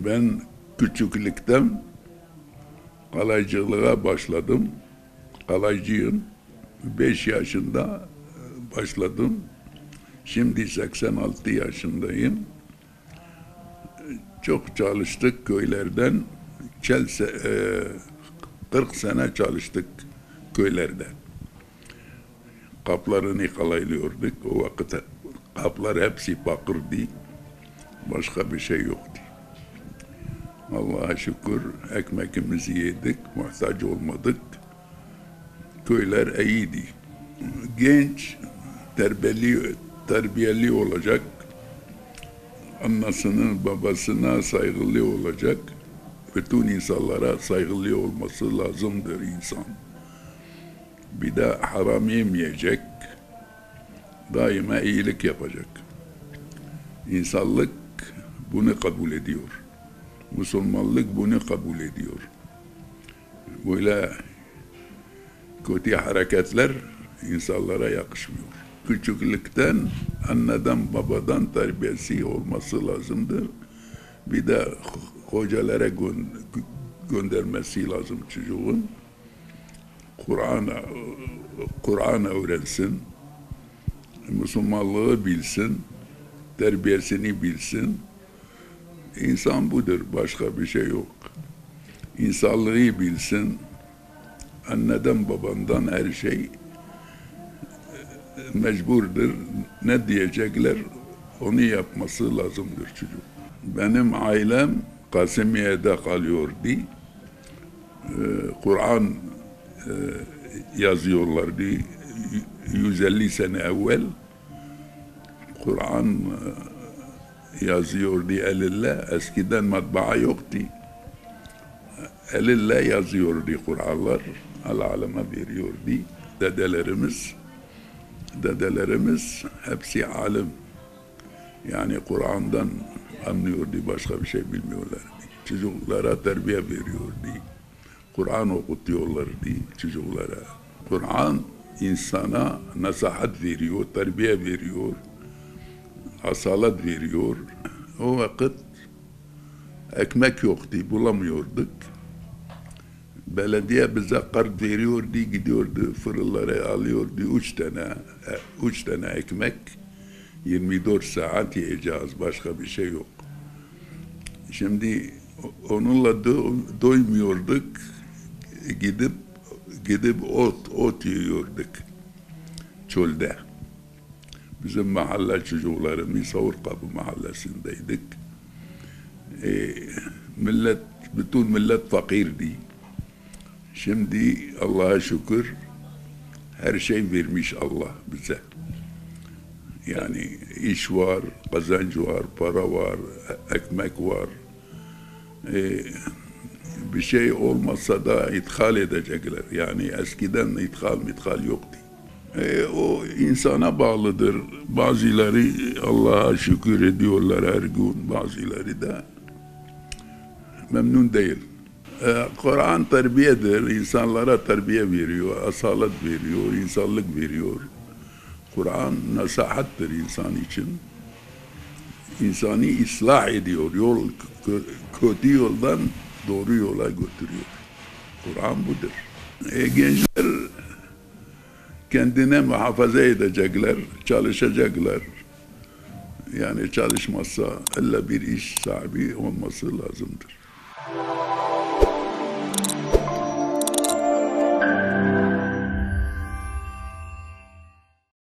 Ben küçüklükten kalaycılığa başladım. Kalaycıyım. 5 yaşında başladım. Şimdi 86 yaşındayım. Çok çalıştık köylerden. 40 sene çalıştık köylerde. Kaplarını kalaylıyorduk. O vakit kaplar hepsi bakırdı. Başka bir şey yoktu. Allah'a şükür ekmeğimizi yedik, muhtaç olmadık. Köyler iyiydi. Genç, terbiyeli olacak, annesinin babasına saygılı olacak, bütün insanlara saygılı olması lazımdır insan. Bir de haram yemeyecek, daima iyilik yapacak. İnsanlık bunu kabul ediyor. Müslümanlık bunu kabul ediyor. Böyle kötü hareketler insanlara yakışmıyor. Küçüklükten anneden babadan terbiyesi olması lazımdır. Bir de hocalara göndermesi lazım çocuğun. Kur'an öğrensin, Müslümanlığı bilsin, terbiyesini bilsin. İnsan budur, başka bir şey yok. İnsanlığı bilsin, anneden babandan her şey mecburdur. Ne diyecekler, onu yapması lazımdır çocuk. Benim ailem Kasimiye'de kalıyordu. Kur'an yazıyorlardı 150 sene evvel. Kur'an yazıyordu elle. Eskiden matbaa yoktu. Elle yazıyordu Kur'anlar. Aleme veriyordu. Dedelerimiz hepsi alim. Yani Kur'an'dan anlıyordu. Başka bir şey bilmiyorlardı. Çocuklara terbiye veriyordu. Kur'an okutuyorlardı çocuklara. Kur'an insana nasihat veriyor, terbiye veriyor, asalet veriyor. O vakit ekmek yoktu, bulamıyorduk. Belediye bize kart veriyordu, gidiyordu, fırınlara alıyordu. Üç tane ekmek, 24 saat yiyeceğiz, başka bir şey yok. Şimdi onunla doymuyorduk, gidip ot yiyorduk çölde. Bizim mahalle çocukları Misavurkapı mahallesindeydik. Bütün millet fakirdi. Şimdi Allah'a şükür her şey vermiş Allah bize. Yani iş var, kazanç var, para var, ekmek var. Bir şey olmasa da ithal edecekler. Yani eskiden ithal yoktu. O insana bağlıdır. Bazıları Allah'a şükür ediyorlar her gün, bazıları da memnun değil. Kur'an terbiyedir, insanlara terbiye veriyor, asalet veriyor, insanlık veriyor. Kur'an nasihattır insan için. İnsanı ıslah ediyor, kötü yoldan doğru yola götürüyor. Kur'an budur. Gençler kendine muhafaza edecekler, çalışacaklar. Yani çalışmazsa illa bir iş sahibi olması lazımdır.